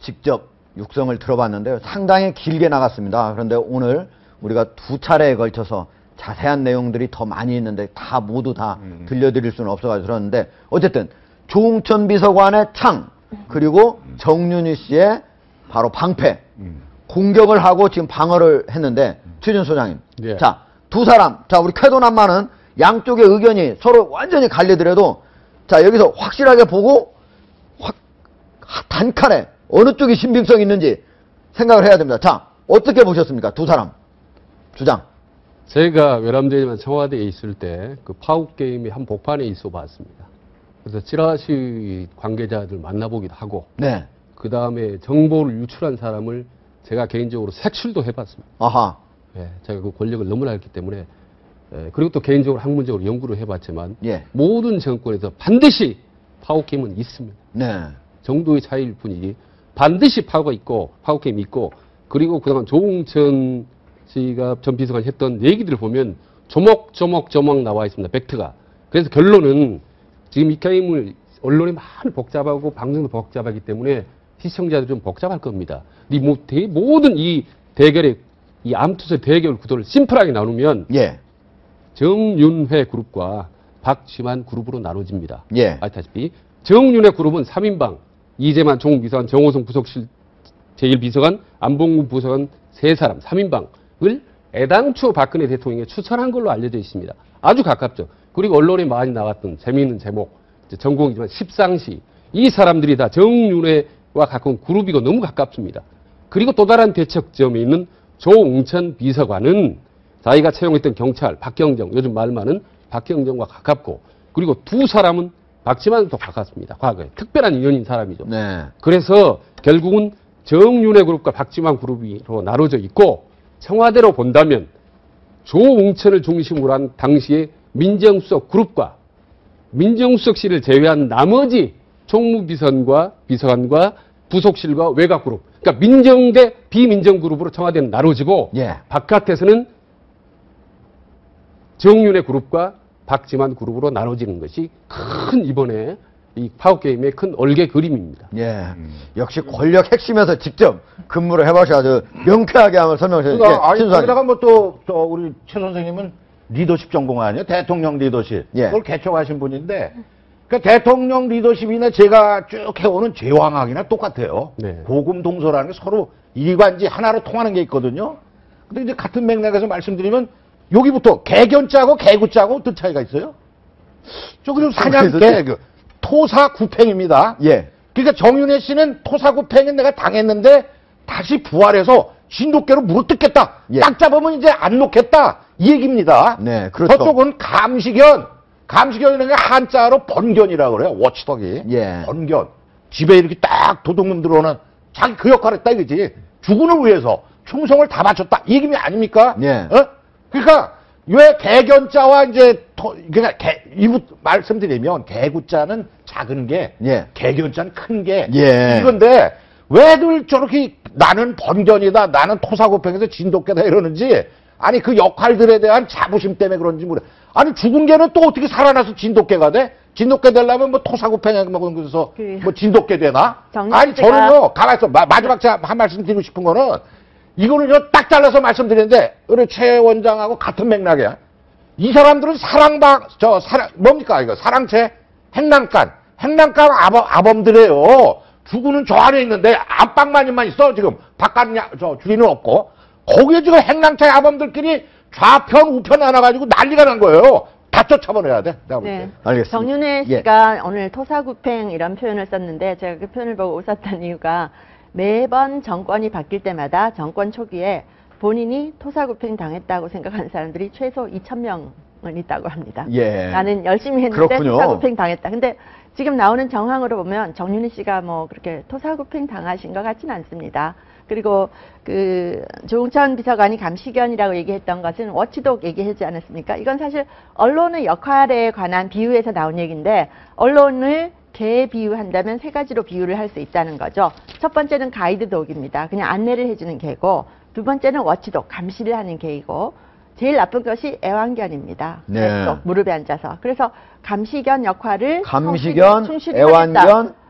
직접 육성을 들어봤는데요. 상당히 길게 나갔습니다. 그런데 오늘 우리가 두 차례에 걸쳐서 자세한 내용들이 더 많이 있는데 다 모두 다 들려드릴 수는 없어가지고 그러는데 어쨌든 조홍천 비서관의 창 그리고 정윤희 씨의 바로 방패 공격을 하고 지금 방어를 했는데 최준 소장님, 예. 자, 두 사람, 자, 우리 쾌도남만은 양쪽의 의견이 서로 완전히 갈리더라도 자, 여기서 확실하게 보고 단칼에 어느 쪽이 신빙성 있는지 생각을 해야 됩니다. 자, 어떻게 보셨습니까? 두 사람 주장. 제가 외람되지만 청와대에 있을 때 그 파국 게임이 한 복판에 있어 봤습니다. 그래서 찌라시 관계자들 만나보기도 하고, 네. 그 다음에 정보를 유출한 사람을 제가 개인적으로 색출도 해봤습니다. 아하. 예, 제가 그 권력을 너무나 했기 때문에, 그리고 또 개인적으로 학문적으로 연구를 해봤지만, 예. 모든 정권에서 반드시 파국 게임은 있습니다. 네. 정도의 차이일 뿐이지 반드시 파국이 있고 파국 게임이 있고, 그리고 그동안 조홍천 씨가 전 비서관이 했던 얘기들을 보면 조목조목 나와 있습니다. 팩트가. 그래서 결론은 지금 이 게임을 언론이 많이 복잡하고 방송도 복잡하기 때문에 시청자들이 좀 복잡할 겁니다. 모든 이 대결의 이 암투의 대결 구도를 심플하게 나누면 예. 정윤회 그룹과 박쥐만 그룹으로 나눠집니다. 예. 아시다시피 정윤회 그룹은 3인방 이재만 총비서관, 정호성 부속실 제1비서관, 안봉근 부서관 3사람 3인방을 애당초 박근혜 대통령이 추천한 걸로 알려져 있습니다. 아주 가깝죠. 그리고 언론에 많이 나왔던 재미있는 제목, 전공이지만 십상시, 이 사람들이 다 정윤회와 가까운 그룹이고 너무 가깝습니다. 그리고 또 다른 대척점에 있는 조홍천 비서관은 자기가 채용했던 경찰 박경정, 요즘 말 많은 박경정과 가깝고, 그리고 두 사람은 박지만도 가깝습니다. 과거에. 특별한 인연인 사람이죠. 네. 그래서 결국은 정윤회 그룹과 박지만 그룹으로 나눠져 있고 청와대로 본다면 조웅천을 중심으로 한 당시의 민정수석 그룹과 민정수석실을 제외한 나머지 총무비서관과 비서관과 부속실과 외곽 그룹. 그러니까 민정 대 비민정 그룹으로 청와대는 나눠지고 예. 바깥에서는 정윤회 그룹과 박지만 그룹으로 나눠지는 것이 큰 이번에 이 파워게임의 큰 얼개 그림입니다. 예. 역시 권력 핵심에서 직접 근무를 해보셔서 명쾌하게 한번 설명해 주세요. 그러니까, 아니, 신수사님. 거기다가 뭐 또, 우리 최 선생님은 리더십 전공 아니에요? 대통령 리더십. 예. 그걸 개척하신 분인데, 그러니까 대통령 리더십이나 제가 쭉 해오는 제왕학이나 똑같아요. 네. 고금동서라는 게 서로 일관지 하나로 통하는 게 있거든요. 근데 이제 같은 맥락에서 말씀드리면, 여기부터 개견자고 개구자고 어떤 차이가 있어요? 저기 좀 사냥개, 토사구팽입니다. 예. 그러니까 정윤회 씨는 토사구팽은 내가 당했는데 다시 부활해서 진돗개로 물어뜯겠다. 예. 딱 잡으면 이제 안 놓겠다. 이 얘기입니다. 네, 그렇죠. 저쪽은 감시견. 감시견이라는 게 한자로 번견이라고 그래요. 워치덕이. 예. 번견. 집에 이렇게 딱 도둑놈 들어오는 자기 그 역할을 했다 이거지. 주군을 위해서 충성을 다 바쳤다. 이 얘기 아닙니까? 예. 그러니까 왜 개견자와 이제 그냥 이부 말씀드리면 개구자는 작은 게, 예. 개견자는 큰 게 예. 이건데 왜들 저렇게 나는 번견이다, 나는 토사구팽에서 진돗개다 이러는지 아니 그 역할들에 대한 자부심 때문에 그런지 모르. 아니 죽은 개는 또 어떻게 살아나서 진돗개가 돼? 진돗개 되려면 뭐 토사구팽에 먹으면서 뭐 진돗개 되나? 아니 저는요 가만있어 마지막 제가 한 말씀 드리고 싶은 거는. 이거는요, 딱 잘라서 말씀드리는데, 우리 최 원장하고 같은 맥락이야. 이 사람들은 뭡니까, 이거? 사랑채? 행랑간 아범들이에요. 주구는 저 안에 있는데, 안방만이만 있어, 지금. 바깥, 주인은 없고. 거기에 지금 행랑채 아범들끼리 좌편, 우편 나눠가지고 난리가 난 거예요. 다 쫓아버려야 돼. 내가 볼 때. 네. 알겠습니다. 정윤회 예. 씨가 오늘 토사구팽 이런 표현을 썼는데 제가 그 표현을 보고 웃었던 이유가 매번 정권이 바뀔 때마다 정권 초기에 본인이 토사구팽 당했다고 생각하는 사람들이 최소 2,000명은 있다고 합니다. 예. 나는 열심히 했는데 그렇군요. 토사구팽 당했다. 근데 지금 나오는 정황으로 보면 정윤희 씨가 뭐 그렇게 토사구팽 당하신 것 같지는 않습니다. 그리고 그 조응천 비서관이 감시견이라고 얘기했던 것은 워치독 얘기하지 않았습니까? 이건 사실 언론의 역할에 관한 비유에서 나온 얘기인데 언론을 개에 비유한다면 세 가지로 비유를 할 수 있다는 거죠. 첫 번째는 가이드독입니다. 그냥 안내를 해주는 개고, 두 번째는 워치독, 감시를 하는 개이고, 제일 나쁜 것이 애완견입니다. 네. 계속 무릎에 앉아서. 그래서 감시견 역할을 감시견, 충실히 애완견, 하겠다.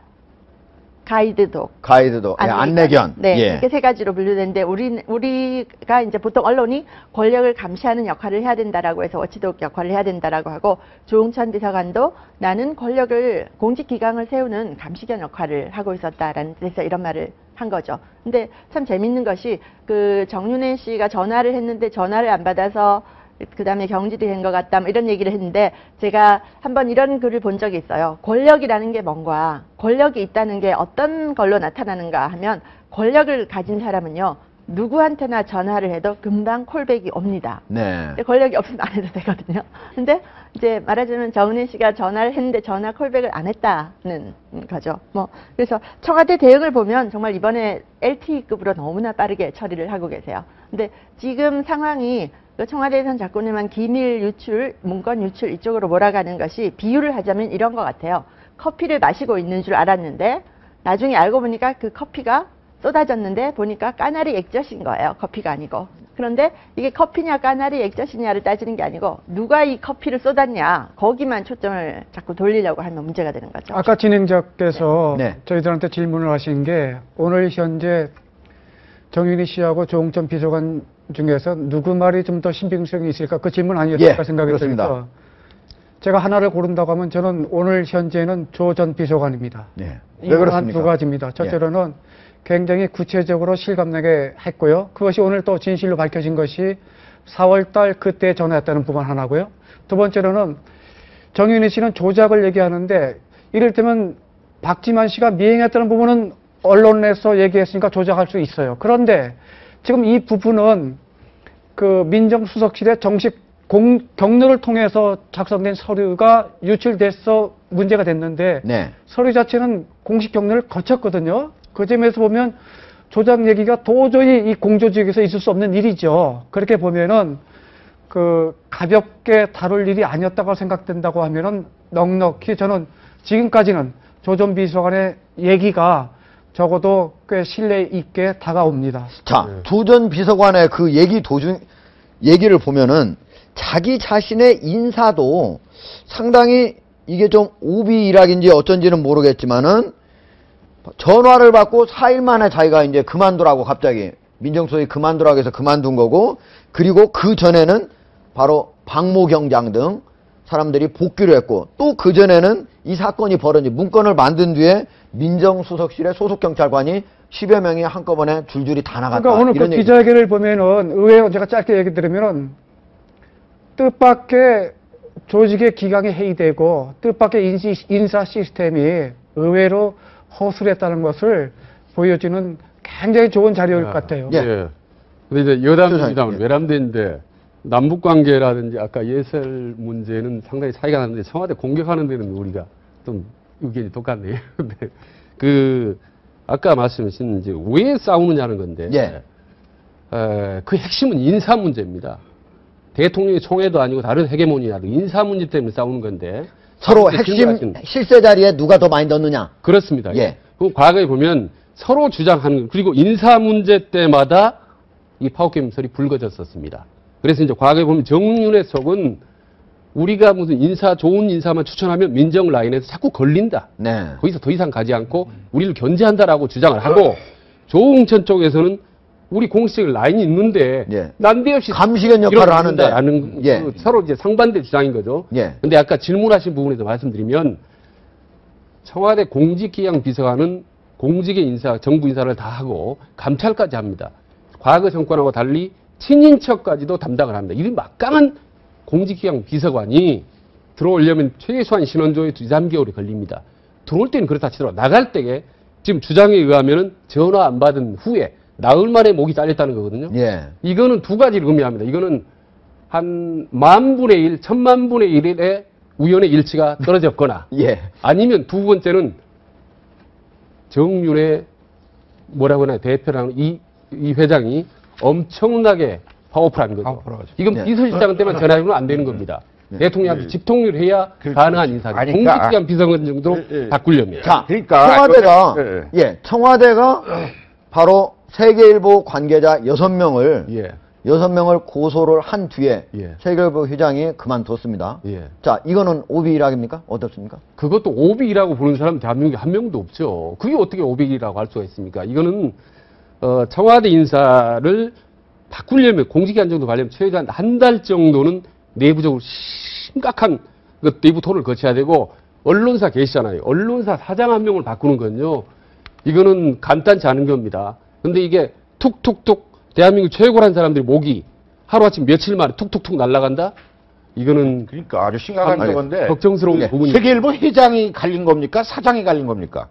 가이드독. 예, 안내견. 네, 예. 이렇게 세 가지로 분류되는데 우리가 이제 보통 언론이 권력을 감시하는 역할을 해야 된다라고 해서 워치독 역할을 해야 된다라고 하고 조응천 비서관도 나는 권력을 공직기강을 세우는 감시견 역할을 하고 있었다라는 데서 이런 말을 한 거죠. 근데 참 재밌는 것이 그 정윤회 씨가 전화를 했는데 전화를 안 받아서 그 다음에 경질이 된 것 같다 뭐 이런 얘기를 했는데 제가 한번 이런 글을 본 적이 있어요. 권력이라는 게 뭔가, 권력이 있다는 게 어떤 걸로 나타나는가 하면 권력을 가진 사람은요 누구한테나 전화를 해도 금방 콜백이 옵니다. 네. 근데 권력이 없으면 안 해도 되거든요. 근데 이제 말하자면 정은혜 씨가 전화를 했는데 전화 콜백을 안 했다는 거죠. 뭐 그래서 청와대 대응을 보면 정말 이번에 LTE급으로 너무나 빠르게 처리를 하고 계세요. 근데 지금 상황이 청와대에서는 자꾸만 기밀 유출, 문건 유출 이쪽으로 몰아가는 것이 비유를 하자면 이런 것 같아요. 커피를 마시고 있는 줄 알았는데 나중에 알고 보니까 그 커피가 쏟아졌는데 보니까 까나리 액젓인 거예요. 커피가 아니고. 그런데 이게 커피냐 까나리 액젓이냐를 따지는 게 아니고 누가 이 커피를 쏟았냐 거기만 초점을 자꾸 돌리려고 하면 문제가 되는 거죠. 아까 진행자께서 네. 저희들한테 질문을 하신 게 오늘 현재 정윤희 씨하고 조응천 비서관 중에서 누구 말이 좀 더 신빙성이 있을까 그 질문 아니었을까 예, 생각이 그렇습니다. 들어서 제가 하나를 고른다고 하면 저는 오늘 현재는 조 전 비서관입니다. 네. 왜 이유는 그렇습니까? 두 가지입니다. 첫째로는 굉장히 구체적으로 실감나게 했고요. 그것이 오늘 또 진실로 밝혀진 것이 4월달 그때 전화했다는 부분 하나고요. 두 번째로는 정윤희 씨는 조작을 얘기하는데 이를테면 박지만 씨가 미행했다는 부분은 언론에서 얘기했으니까 조작할 수 있어요. 그런데 지금 이 부분은 그 민정수석실의 정식 경로를 통해서 작성된 서류가 유출돼서 문제가 됐는데 네. 서류 자체는 공식 경로를 거쳤거든요. 그 점에서 보면 조작 얘기가 도저히 이 공조직에서 있을 수 없는 일이죠. 그렇게 보면은 그 가볍게 다룰 일이 아니었다고 생각된다고 하면은 넉넉히 저는 지금까지는 조 전 비서관의 얘기가 적어도 꽤 신뢰 있게 다가옵니다. 자, 조 전 비서관의 그 얘기를 보면은 자기 자신의 인사도 상당히 이게 좀 오비 일학인지 어쩐지는 모르겠지만은 전화를 받고 4일 만에 자기가 이제 그만두라고 갑자기 민정수석이 그만두라고 해서 그만둔 거고, 그리고 그 전에는 바로 박모경장 등 사람들이 복귀를 했고, 또 그 전에는 이 사건이 벌어진 문건을 만든 뒤에 민정수석실의 소속경찰관이 10여 명이 한꺼번에 줄줄이 다 나갔다. 그러니까 오늘 그 기자회견을 보면은 의외로 제가 짧게 얘기 드리면은 뜻밖의 조직의 기강이 해이되고 뜻밖의 인사 시스템이 의외로 허술했다는 것을 보여주는 굉장히 좋은 자료일 것 같아요. 예. 근데 이제 여담입니다만 외람되는데 남북 관계라든지 아까 예설 문제는 상당히 차이가 나는데 청와대 공격하는 데는 우리가 좀 의견이 똑같네요. 근데 그 아까 말씀하신 이제 왜 싸우느냐는 건데 그 핵심은 인사 문제입니다. 대통령의 총애도 아니고 다른 헤게모니아도 인사 문제 때문에 싸우는 건데 서로 핵심 실세 자리에 누가 더 많이 넣느냐. 그렇습니다. 예. 그 과거에 보면 서로 주장하는, 그리고 인사 문제 때마다 이 파워게임설이 불거졌었습니다. 그래서 이제 과거에 보면 정윤회 속은 우리가 무슨 좋은 인사만 추천하면 민정 라인에서 자꾸 걸린다. 네. 거기서 더 이상 가지 않고 우리를 견제한다라고 주장을 하고, 조홍천 쪽에서는 우리 공식 라인이 있는데 난데없이 감시견 역할을 하는데 그 서로 이제 상반대 주장인 거죠. 근데 아까 질문하신 부분에서 말씀드리면 청와대 공직기강 비서관은 공직의 인사, 정부 인사를 다 하고 감찰까지 합니다. 과거 정권하고 달리 친인척까지도 담당을 합니다. 이런 막강한 공직기강 비서관이 들어오려면 최소한 신원조회 2-3개월이 걸립니다. 들어올 때는 그렇다 치더라도 나갈 때에 지금 주장에 의하면 전화 안 받은 후에 나흘 만에 목이 잘렸다는 거거든요. 이거는 두 가지를 의미합니다. 이거는 한 10,000분의 1, 10,000,000분의 1의 우연의 일치가 떨어졌거나 아니면 두 번째는 정윤의 뭐라고 하나 대표라는 이 회장이 엄청나게 파워풀한 거죠. 이건 비서실장 때만 전화해보면 안 되는 겁니다. 대통령한테 집통률 해야 가능한 인사죠. 공직기관 비서관 정도 바꾸려면. 자, 청와대가 바로 세계일보 관계자 6명을 고소를 한 뒤에 세계일보 회장이 그만뒀습니다. 자, 이거는 오비일학입니까? 어떻습니까? 그것도 오비라고 부르는 사람 대한민국에 한 명도 없죠. 그게 어떻게 오비라고 할 수가 있습니까? 이거는 청와대 인사를 바꾸려면, 공직기관 정도 가려면 최소한 한 달 정도는 내부적으로 심각한 내부 토론을 거쳐야 되고, 언론사 계시잖아요. 언론사 사장 한 명을 바꾸는 건요, 이거는 간단치 않은 겁니다. 근데 이게 툭툭툭 대한민국 최고란 사람들이 목이 하루아침 며칠 만에 툭툭툭 날아간다? 이거는 그러니까 아주 심각한 건데 걱정스러운 부분이. 세계일보 회장이 갈린 겁니까? 사장이 갈린 겁니까?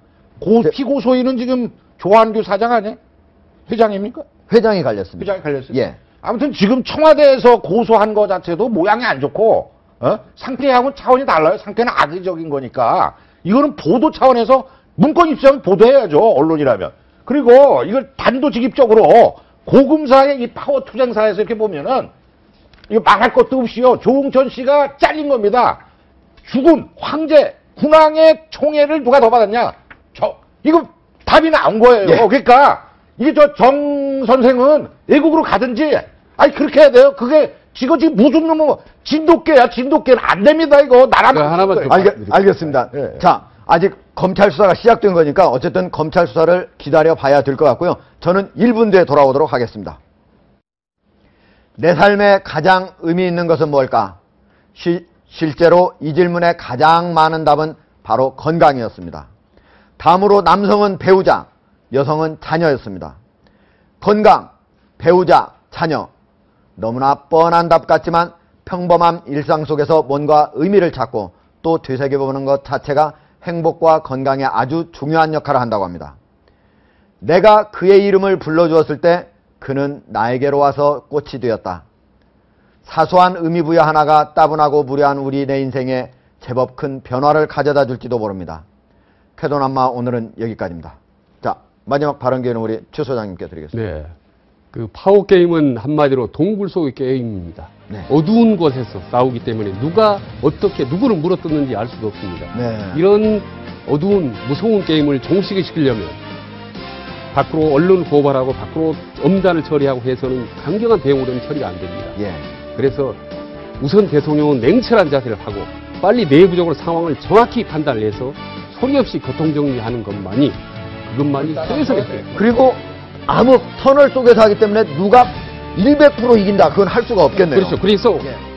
피고소인은 지금 조한규 사장 아니에요? 회장입니까? 회장이 갈렸습니다. 회장이 갈렸어요? 아무튼 지금 청와대에서 고소한 거 자체도 모양이 안 좋고 상태하고는 차원이 달라요. 상태는 악의적인 거니까 이거는 보도 차원에서 문건 입수하면 보도해야죠. 언론이라면. 그리고 이걸 단도직입적으로 고금사의 이 파워 투쟁사에서 이렇게 보면은 이거 말할 것도 없이요. 조홍천 씨가 잘린 겁니다. 죽은 황제 군왕의 총애를 누가 더 받았냐? 이거 답이 나온 거예요. 그러니까 이게 정 선생은 외국으로 가든지 그렇게 해야 돼요. 그게 지금 무슨 놈은 진돗개야. 진돗개는 안 됩니다. 이거 나라만. 하나만 알겠습니다. 자, 아직 검찰 수사가 시작된 거니까 어쨌든 검찰 수사를 기다려 봐야 될 것 같고요. 저는 1분 뒤에 돌아오도록 하겠습니다. 내 삶에 가장 의미 있는 것은 뭘까? 실제로 이 질문에 가장 많은 답은 바로 건강이었습니다. 다음으로 남성은 배우자, 여성은 자녀였습니다. 건강, 배우자, 자녀. 너무나 뻔한 답 같지만 평범한 일상 속에서 뭔가 의미를 찾고 또 되새겨보는 것 자체가 행복과 건강에 아주 중요한 역할을 한다고 합니다. 내가 그의 이름을 불러주었을 때 그는 나에게로 와서 꽃이 되었다. 사소한 의미부여 하나가 따분하고 무례한 우리 내 인생에 제법 큰 변화를 가져다 줄지도 모릅니다. 쾌도남마 오늘은 여기까지입니다. 자, 마지막 발언 기회는 우리 최 소장님께 드리겠습니다. 네. 그 파워 게임은 한마디로 동굴 속의 게임입니다. 네. 어두운 곳에서 싸우기 때문에 누가 어떻게 누구를 물어뜯는지 알 수도 없습니다. 네. 이런 어두운 무서운 게임을 종식시키려면 밖으로 언론 고발하고 밖으로 엄단을 처리하고 해서는 강경한 대응으로는 처리가 안 됩니다. 예. 그래서 우선 대통령은 냉철한 자세를 하고 빨리 내부적으로 상황을 정확히 판단을 해서 소리 없이 교통정리하는 그것만이 최선의 것. 그리고 아무 터널 속에서 하기 때문에 누가 100% 이긴다. 그건 할 수가 없겠네요. 그렇죠. 그래서 예.